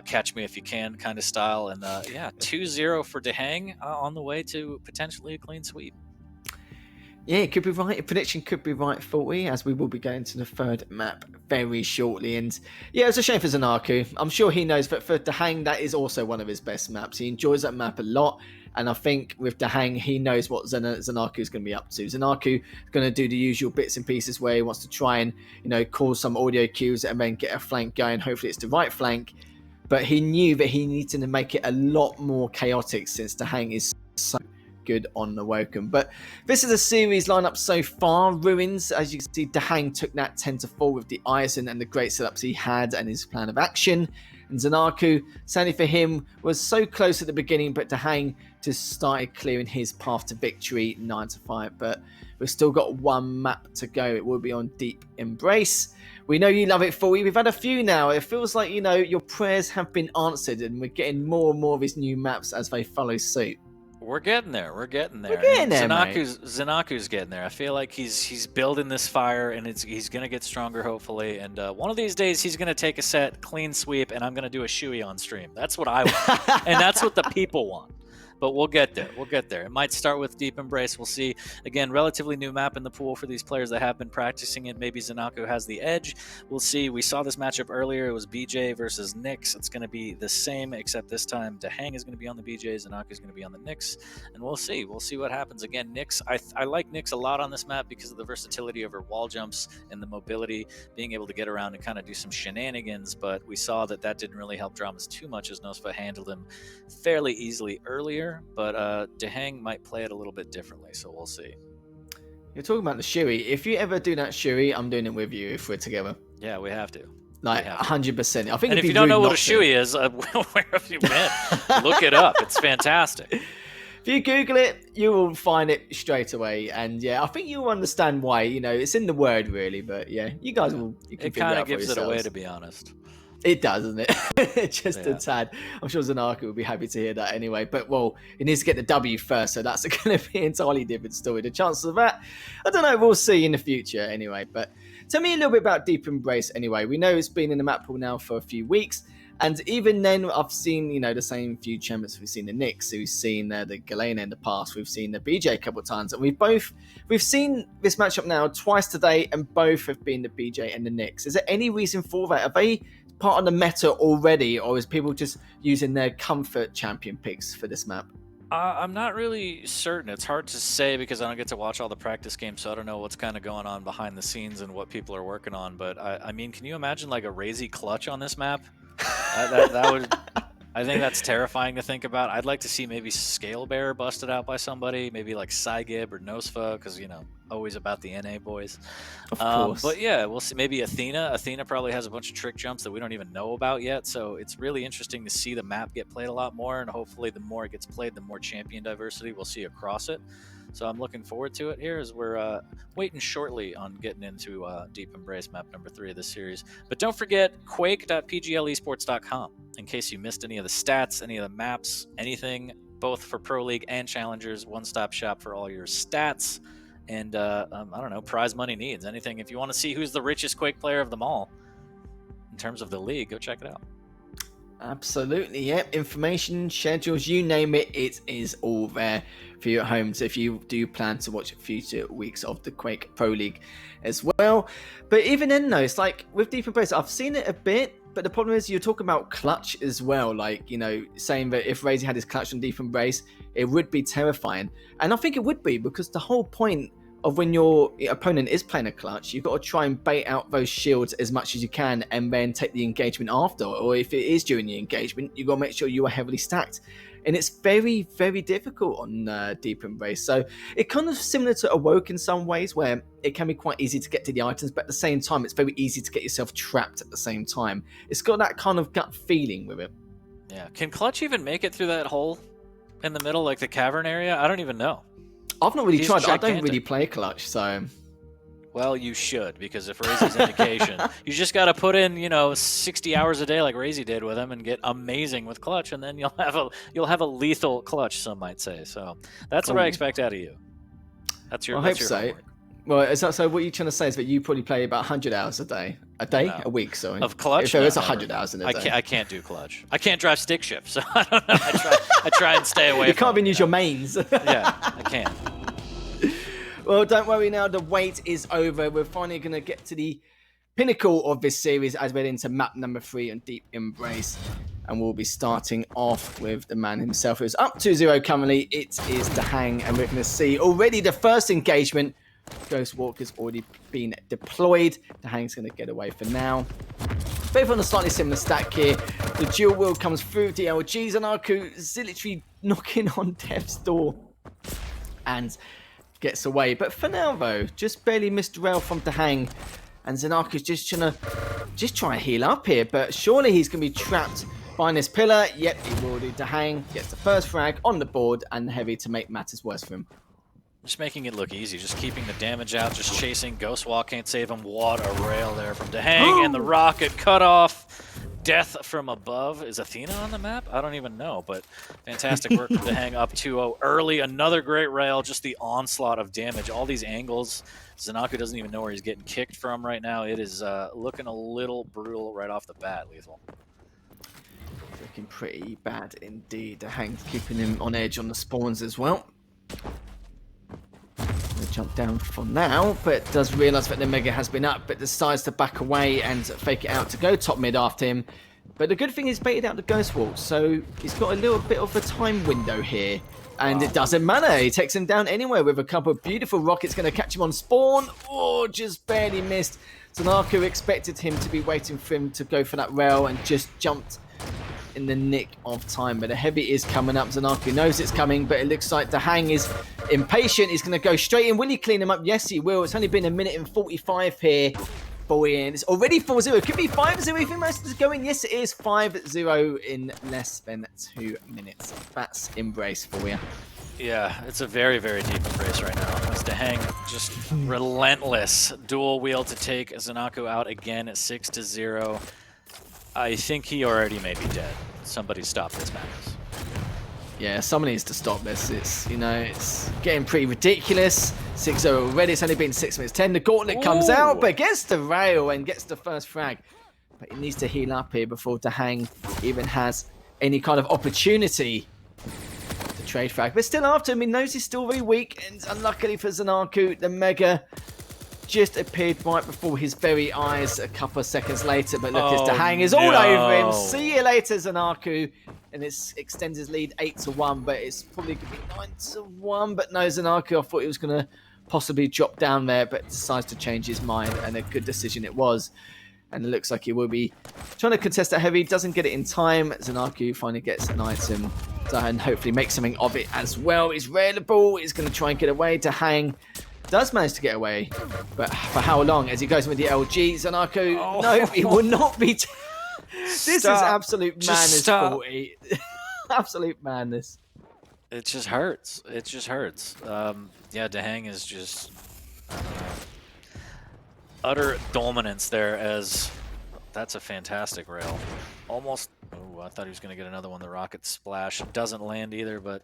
catch me if you can kind of style. And yeah, 2-0 for DaHanG on the way to potentially a clean sweep. Yeah, it could be right. A prediction could be right for you, as we will be going to the third map very shortly. And yeah, it's a shame for ZenAku. I'm sure he knows that for DaHanG, that is also one of his best maps. He enjoys that map a lot. And I think with DaHanG, he knows what ZenAku is going to be up to. ZenAku is going to do the usual bits and pieces where he wants to try and, cause some audio cues and then get a flank going. Hopefully it's the right flank. But he knew that he needed to make it a lot more chaotic since DaHanG is so good on Awoken. But this is a series lineup so far. Ruins, as you can see, DaHanG took that 10-4 with the Aizen and the great setups he had and his plan of action. And ZenAku, sadly for him, was so close at the beginning, but DaHanG just started clearing his path to victory 9-5. But we've still got one map to go. It will be on Deep Embrace. We know you love it, Fully. We've had a few now. It feels like, your prayers have been answered, and we're getting more and more of these new maps as they follow suit. We're getting there. We're getting there. ZenAku's getting there. I feel like he's building this fire, and he's gonna get stronger, hopefully. And one of these days, he's gonna take a set, clean sweep, and I'm gonna do a shoey on stream. That's what I want, and that's what the people want. But we'll get there. We'll get there. It might start with Deep Embrace. We'll see. Again, relatively new map in the pool for these players that have been practicing it. Maybe ZenAku has the edge. We'll see. We saw this matchup earlier. It was BJ versus Nyx. It's going to be the same, except this time DaHanG is going to be on the BJ. ZenAku is going to be on the Nyx. And we'll see. We'll see what happens. Again, Nyx, I like Nyx a lot on this map because of the versatility of her wall jumps and the mobility, being able to get around and kind of do some shenanigans. But we saw that didn't really help Dramas too much, as Nosfa handled him fairly easily earlier. But DaHanG might play it a little bit differently, so we'll see. You're talking about the shoey. If you ever do that shoey, I'm doing it with you if we're together. Yeah, we have to. Like 100%. I think. And if you don't know what a shoey is, where have you been? Look it up. It's fantastic. If you Google it, you will find it straight away. And yeah, I think you'll understand why. It's in the word really. But yeah, you guys will. It kind of gives it away, to be honest. It does, doesn't it? Just a tad. I'm sure ZenAku would be happy to hear that anyway. But, well, he needs to get the W first, so that's going to be an entirely different story. The chances of that, I don't know. We'll see in the future anyway. But tell me a little bit about Deep Embrace anyway. We know it's been in the map pool now for a few weeks. And even then, I've seen, the same few champions. We've seen the Nyx, we've seen the Galena in the past, we've seen the BJ a couple of times. And we've seen this matchup now twice today, and both have been the BJ and the Nyx. Is there any reason for that? Are they part of the meta already, or is people just using their comfort champion picks for this map? I'm not really certain. It's hard to say because I don't get to watch all the practice games, so I don't know what's kind of going on behind the scenes and what people are working on. But I mean, can you imagine like a Razy clutch on this map? That would. I think that's terrifying to think about. I'd like to see maybe Scale Bearer busted out by somebody, maybe like Cygib or Nosfa, because, always about the NA boys. Of course. But yeah, we'll see. Maybe Athena. Athena probably has a bunch of trick jumps that we don't even know about yet. So it's really interesting to see the map get played a lot more. And hopefully the more it gets played, the more champion diversity we'll see across it. So I'm looking forward to it here as we're waiting shortly on getting into Deep Embrace map number 3 of this series. But don't forget quake.pglesports.com in case you missed any of the stats, any of the maps, anything, both for Pro League and Challengers. One-stop shop for all your stats and, I don't know, prize money needs. Anything. If you want to see who's the richest Quake player of them all in terms of the league, go check it out. Absolutely, yep. Information, schedules, you name it, it is all there for you at home. So if you do plan to watch future weeks of the Quake Pro League as well. But even then though, it's like with Deep Embrace, I've seen it a bit, but the problem is you're talking about clutch as well. Like, saying that if Razy had his clutch on Deep Embrace, it would be terrifying. And I think it would be, because the whole point of when your opponent is playing a clutch, you've got to try and bait out those shields as much as you can and then take the engagement after. Or if it is during the engagement, you've got to make sure you are heavily stacked. And it's very, very difficult on Deep Embrace. So it kind of similar to Awoken in some ways, where it can be quite easy to get to the items, but at the same time, it's very easy to get yourself trapped at the same time. It's got that kind of gut feeling with it. Yeah. Can Clutch even make it through that hole in the middle, like the cavern area? I don't even know. I've not really He's tried. gigantic. I don't really play Clutch, so... Well, you should, because if Razy's indication, you just got to put in, 60 hours a day like Razy did with him and get amazing with Clutch, and then you'll have a lethal Clutch, some might say. So that's what I expect out of you. That's your. I that's hope your so. homework. Well, so what you're trying to say is that you probably play about 100 hours a day, No. a week, sorry. Of Clutch? If there is never. 100 hours in a day. I can't do Clutch. I can't drive stick shift, so I don't know. I try and stay away. You from can't even it, use your mains. Yeah, I can't. Well, don't worry now. The wait is over. We're finally going to get to the pinnacle of this series as we're into map number 3 on Deep Embrace. And we'll be starting off with the man himself who's up 2-0 currently. It is DaHanG, and we're going to see already the first engagement. Ghost Walker's already been deployed. DaHanG's going to get away for now. Both on a slightly similar stack here. The dual wheel comes through DLG. ZenAku is literally knocking on death's door. And gets away. But for now, though, just barely missed rail from DaHanG. And ZenAku's just trying to heal up here. But surely he's going to be trapped behind this pillar. Yep, he will do. DaHanG gets the first frag on the board, and Heavy to make matters worse for him. Just making it look easy, just keeping the damage out, just chasing. Ghostwalk can't save him. What a rail there from DaHanG, and the rocket cut off. Death from above. Is Athena on the map? I don't even know, but fantastic work from DaHanG up 2-0 early. Another great rail, just the onslaught of damage. All these angles. ZenAku doesn't even know where he's getting kicked from right now. It is looking a little brutal right off the bat, Lethal. Looking pretty bad indeed. DaHanG's keeping him on edge on the spawns as well. Gonna jump down for now, but does realise that the Mega has been up, but decides to back away and fake it out to go top mid after him. But the good thing is baited out the Ghost Walk, so he's got a little bit of a time window here. And it doesn't matter, he takes him down anyway with a couple of beautiful rockets going to catch him on spawn. Oh, just barely missed. ZenAku expected him to be waiting for him to go for that rail and just jumped in the nick of time, but a Heavy is coming up. ZenAku knows it's coming, but it looks like DaHanG is impatient. He's going to go straight in. Will he clean him up? Yes, he will. It's only been 1:45 here. Boy, and it's already 4-0. It could be 5-0 if he manages to go in. Yes, it is 5-0 in less than 2 minutes. That's Embrace for you. Yeah, it's a very, very deep embrace right now. As DaHanG just relentless dual wheel to take ZenAku out again at 6-0. I think he already may be dead. Somebody stop this madness. Yeah, someone needs to stop this. It's, it's getting pretty ridiculous. 6-0 already. It's only been 6 minutes 10. The gauntlet comes out, but gets the rail and gets the first frag. But he needs to heal up here before DaHanG even has any kind of opportunity to trade frag. But still after him, he knows he's still very weak. And unluckily for ZenAku, the Mega just appeared right before his very eyes a couple of seconds later. But look, DaHanG is all over him. See you later, ZenAku. And it extends his lead 8-1, but it's probably going to be 9-1. But no, ZenAku, I thought he was going to possibly drop down there, but decides to change his mind, and a good decision it was. And it looks like he will be trying to contest that Heavy, doesn't get it in time. ZenAku finally gets an item and hopefully makes something of it as well. He's railable, he's going to try and get away. DaHanG does manage to get away, but for how long? As he goes with the LG, ZenAku, no, he will not be... This is absolute madness, 40. Absolute madness. It just hurts. It just hurts. Yeah, DaHanG is just, I don't know, utter dominance there, as that's a fantastic rail. Almost, oh, I thought he was going to get another one. The rocket splash doesn't land either, but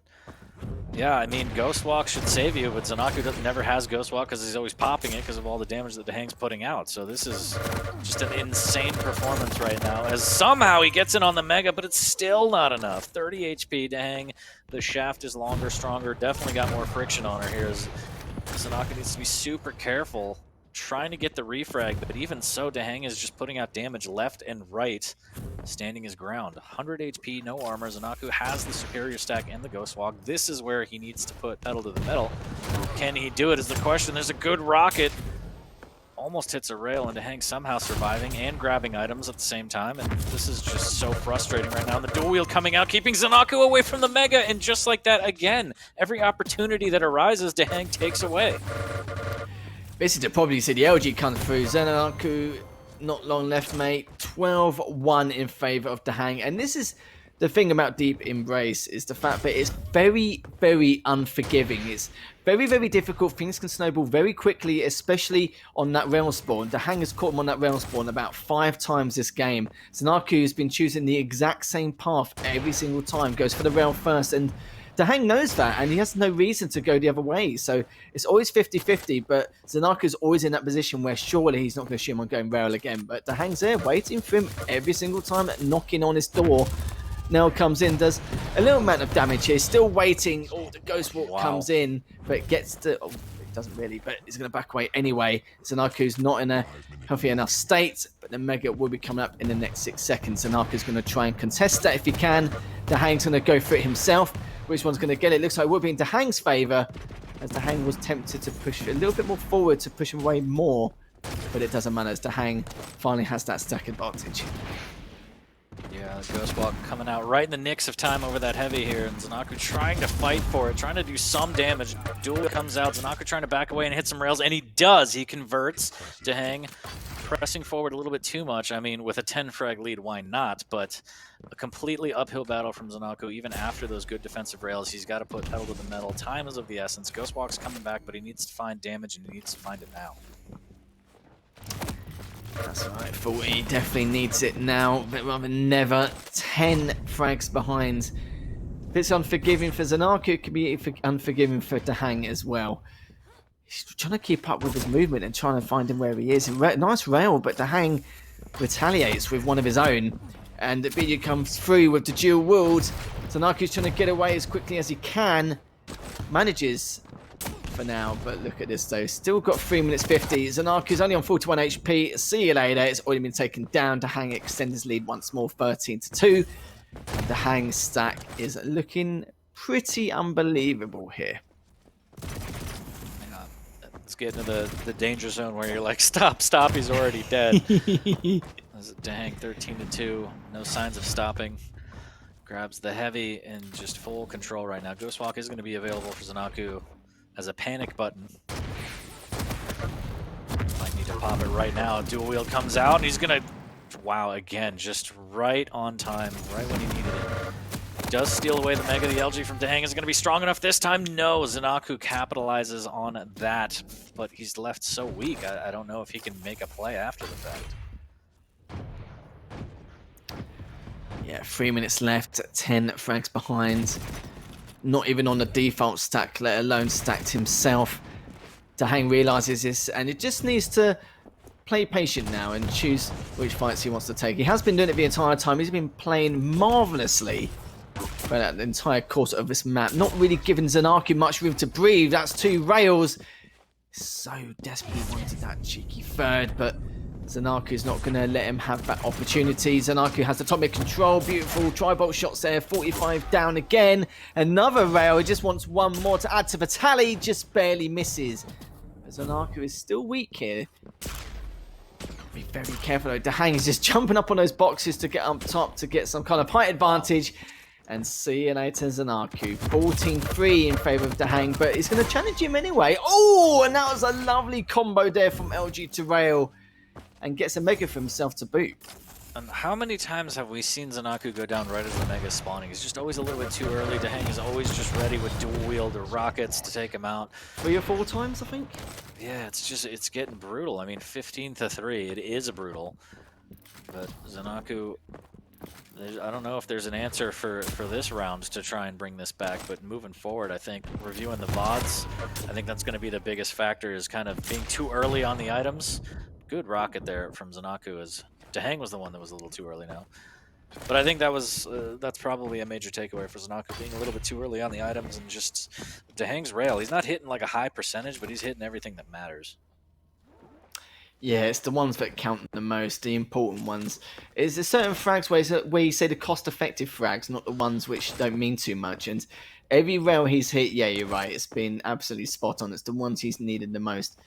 yeah, I mean, Ghostwalk should save you, but ZenAku never has Ghostwalk because he's always popping it because of all the damage that DaHanG's putting out. So this is just an insane performance right now, as somehow he gets in on the Mega, but it's still not enough. 30 HP DaHanG. The shaft is longer, stronger, definitely got more friction on her here. As ZenAku needs to be super careful trying to get the refrag, but even so, DaHanG is just putting out damage left and right. standing his ground. 100 HP, no armor. ZenAku has the superior stack and the Ghost Walk. This is where he needs to put pedal to the metal. Can he do it is the question. There's a good rocket. Almost hits a rail, and DaHanG somehow surviving and grabbing items at the same time, and this is just so frustrating right now. And the dual wield coming out, keeping ZenAku away from the Mega, and just like that, again, every opportunity that arises, DaHanG takes away. This is probably see the LG come through. ZenAku, not long left, mate. 12-1 in favor of DaHanG, and this is the thing about Deep Embrace is the fact that it's very, very unforgiving. It's very, very difficult. Things can snowball very quickly, especially on that rail spawn. DaHanG has caught him on that rail spawn about 5 times this game. ZenAku has been choosing the exact same path every single time. Goes for the rail first, and DaHanG knows that, and he has no reason to go the other way. So it's always 50-50, but ZenAku's always in that position where surely he's not going to shoot him on going rail again. But DaHanG's there waiting for him every single time, knocking on his door. Nell comes in, does a little amount of damage here, still waiting. Oh, the Ghost Walk comes in, but gets to... Oh, it doesn't really, but he's going to back away anyway. ZenAku's not in a healthy enough state, but the Mega will be coming up in the next 6 seconds. ZenAku's going to try and contest that if he can. DaHanG's going to go for it himself. Which one's going to get it? Looks like it will be in DaHanG's favour, as DaHanG was tempted to push a little bit more forward to push him away more, but it doesn't matter as DaHanG finally has that stack advantage. Yeah, the Ghost Walk coming out right in the nicks of time over that heavy here, and ZenAku trying to fight for it, trying to do some damage. Duel comes out, ZenAku trying to back away and hit some rails, and he does. He converts. DaHanG pressing forward a little bit too much. I mean, with a 10 frag lead, why not? But a completely uphill battle from ZenAku, even after those good defensive rails. He's got to put pedal to the metal. Time is of the essence. Ghost Walk's coming back, but he needs to find damage, and he needs to find it now. That's right, 40 definitely needs it now, but rather than never. 10 frags behind. If it's unforgiving for ZenAku, it can be unforgiving for DaHanG as well. He's trying to keep up with his movement and trying to find him where he is. Nice rail, but DaHanG retaliates with one of his own. And the video comes through with the dual wield. ZenAku's trying to get away as quickly as he can. Manages for now, but look at this though. Still got 3 minutes 50. ZenAku's only on 41 HP. See you later. It's already been taken down. DaHanG extends his lead once more, 13-2. DaHanG stack is looking pretty unbelievable here. Let's get into the danger zone where you're like, stop, he's already dead. DaHanG 13-2, no signs of stopping. Grabs the heavy in just full control right now. Ghost Walk is going to be available for ZenAku as a panic button. Might need to pop it right now. Dual wield comes out, and he's going to... Wow, again, just right on time, right when he needed it. Does steal away the Mega. The LG from DaHanG is going to be strong enough this time. No, ZenAku capitalizes on that, but he's left so weak. I don't know if he can make a play after the fact. Yeah, 3 minutes left, 10 frags behind. Not even on the default stack, let alone stacked himself. DaHanG realizes this, and it just needs to play patient now and choose which fights he wants to take. He has been doing it the entire time. He's been playing marvelously throughout the entire course of this map. Not really giving ZenAku much room to breathe. That's 2 rails. So desperately wanted that cheeky third, but ZenAku's not going to let him have that opportunity. ZenAku has the top mid control. Beautiful tri-bolt shots there. 45 down again. Another rail. He just wants one more to add to the tally. Just barely misses. But ZenAku is still weak here. Be very careful though. DaHanG is just jumping up on those boxes to get up top to get some kind of height advantage. And see you later, ZenAku. 14-3 in favour of DaHanG, but he's going to challenge him anyway. Oh, and that was a lovely combo there from LG to rail. And gets a Mega for himself to boot. And how many times have we seen ZenAku go down right as the Mega's spawning? He's just always a little bit too early. DaHanG is always just ready with dual wield or rockets to take him out. 3 or 4 times, I think. Yeah, it's getting brutal. I mean, 15-3, it is brutal. But ZenAku, I don't know if there's an answer for this round to try and bring this back, but moving forward, I think reviewing the VODs, I think that's going to be the biggest factor, is kind of being too early on the items. Good rocket there from ZenAku, as DaHanG was the one that was a little too early now. But I think that's probably a major takeaway for ZenAku, being a little bit too early on the items, and just DaHanG's rail. He's not hitting like a high percentage, but he's hitting everything that matters. Yeah, it's the ones that count the most, the important ones. Is there certain frags where you say the cost-effective frags, not the ones which don't mean too much? And every rail he's hit, yeah, you're right. It's been absolutely spot on. It's the ones he's needed the most.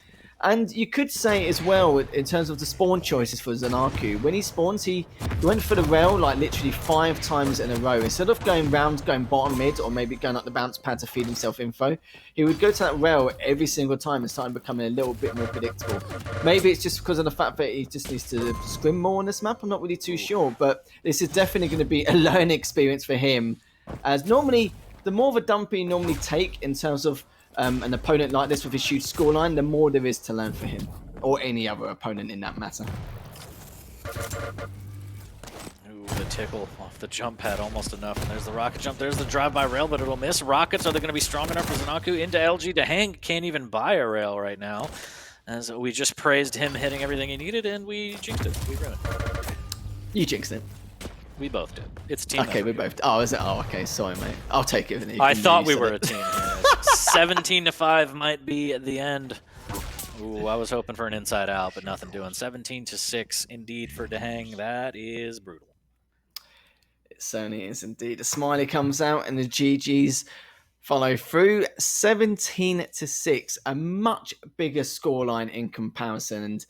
And you could say as well, in terms of the spawn choices for ZenAku, when he spawns, he went for the rail like literally 5 times in a row. Instead of going round, going bottom mid, or maybe going up the bounce pad to feed himself info, he would go to that rail every single time and start becoming a little bit more predictable. Maybe it's just because of the fact that he just needs to scrim more on this map. I'm not really too sure, but this is definitely going to be a learning experience for him. As normally, the more of a dump you normally take in terms of an opponent like this with his huge scoreline, the more there is to learn for him or any other opponent in that matter. Ooh, the tickle off the jump pad, almost enough. And there's the rocket jump. There's the drive-by rail, but it'll miss. Rockets, are they going to be strong enough for ZenAku? Into LG. DaHanG can't even buy a rail right now, as we just praised him hitting everything he needed, and we jinxed it. We ruined it. You jinxed it. We both did. It's team. Okay, we both. Oh, is it? Oh, okay. Sorry, mate. I'll take it. I thought we were a team. 17-5 might be the end. Ooh, I was hoping for an inside out, but nothing doing. 17-6 indeed for DaHanG. That is brutal. It certainly is indeed. A smiley comes out and the GGs follow through. 17-6, a much bigger scoreline in comparison. And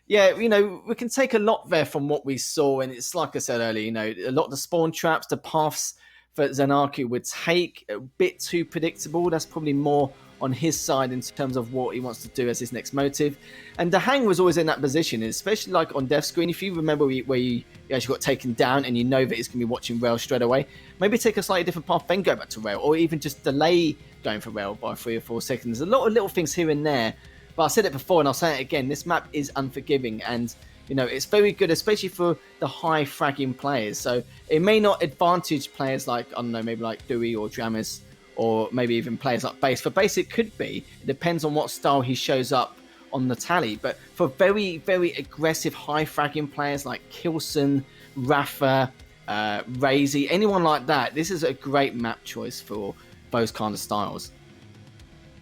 yeah, we can take a lot there from what we saw. And it's like I said earlier, a lot of the spawn traps, the paths that ZenAku would take, a bit too predictable. That's probably more on his side in terms of what he wants to do as his next motive. And DaHanG was always in that position, especially like on death screen. If you remember where you actually got taken down and you know that he's going to be watching rail straight away, maybe take a slightly different path, then go back to rail, or even just delay going for rail by 3 or 4 seconds. A lot of little things here and there. But I said it before and I'll say it again, this map is unforgiving and it's very good, especially for the high fragging players. So it may not advantage players like, I don't know, maybe like Dewey or Dramis, or maybe even players like Base. For Base, it could be. It depends on what style he shows up on the tally. But for very, very aggressive high fragging players like Kilson, Rafa, Razy, anyone like that, this is a great map choice for those kind of styles.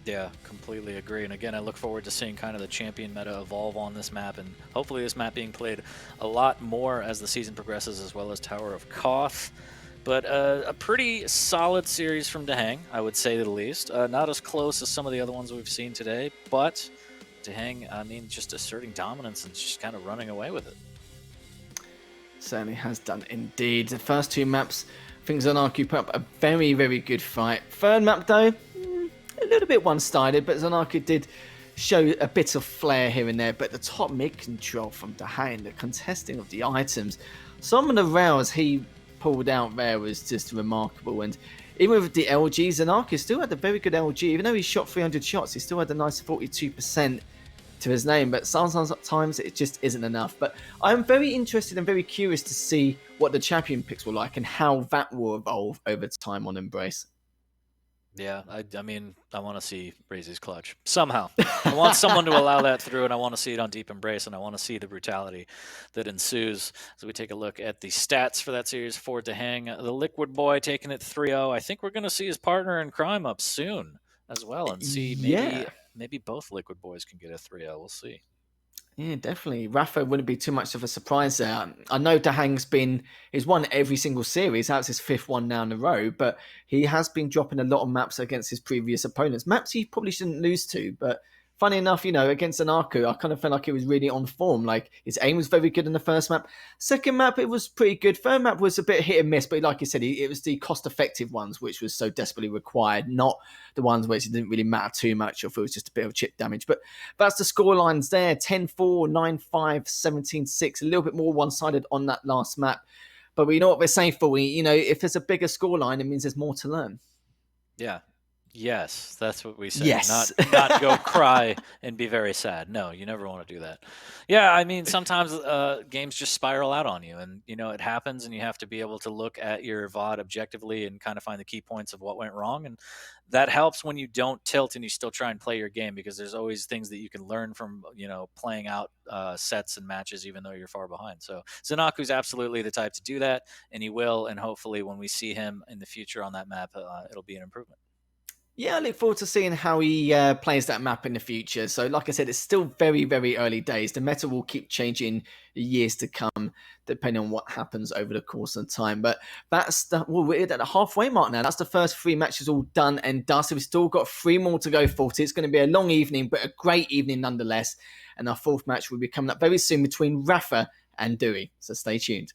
Yeah, completely agree. And again, I look forward to seeing kind of the champion meta evolve on this map, and hopefully this map being played a lot more as the season progresses, as well as Tower of Koth. But a pretty solid series from DaHanG, I would say the least. Not as close as some of the other ones we've seen today, but DaHanG, I mean, just asserting dominance and just kind of running away with it. Certainly has done indeed. The first 2 maps, I think ZenAku put up a very, very good fight. Third map, though, a little bit one-sided, but ZenAku did show a bit of flair here and there. But the top mid control from DaHanG, the contesting of the items, some of the rails he pulled out there was just remarkable. And even with the LG, ZenAku still had a very good LG. Even though he shot 300 shots, he still had a nice 42% to his name. But sometimes it just isn't enough. But I'm very interested and very curious to see what the champion picks will like and how that will evolve over time on Embrace. Yeah, I mean, I want to see Razy's clutch somehow. I want someone to allow that through, and I want to see it on Deep Embrace, and I want to see the brutality that ensues. So we take a look at the stats for that series for DaHanG. The Liquid Boy taking it 3-0. I think we're going to see his partner in crime up soon as well, and see maybe both Liquid Boys can get a 3-0. We'll see. Yeah, definitely. Rafa wouldn't be too much of a surprise there. I know he's won every single series. That's his 5th one now in a row, but he has been dropping a lot of maps against his previous opponents. Maps he probably shouldn't lose to, but funny enough, against ZenAku, I kind of felt like he was really on form. Like, his aim was very good in the first map. Second map, it was pretty good. Third map was a bit hit and miss, but like you said, it was the cost-effective ones, which was so desperately required, not the ones which it didn't really matter too much, or if it was just a bit of chip damage. But that's the scorelines there, 10-4, 9-5, 17-6, a little bit more one-sided on that last map. But we know what we're saying for if there's a bigger scoreline, it means there's more to learn. Yeah. Yes, that's what we say. Yes. Not go cry and be very sad. No, you never want to do that. Yeah, I mean, sometimes games just spiral out on you, and it happens, and you have to be able to look at your VOD objectively and kind of find the key points of what went wrong, and that helps when you don't tilt and you still try and play your game, because there's always things that you can learn from playing out sets and matches even though you're far behind. So ZenAku's absolutely the type to do that, and he will, and hopefully when we see him in the future on that map, it'll be an improvement. Yeah, I look forward to seeing how he plays that map in the future. So, like I said, it's still very, very early days. The meta will keep changing years to come, depending on what happens over the course of time. But we're at the halfway mark now. That's the first 3 matches all done and dusted. We've still got 3 more to go for. It's going to be a long evening, but a great evening nonetheless. And our 4th match will be coming up very soon between Rafa and Dewey. So stay tuned.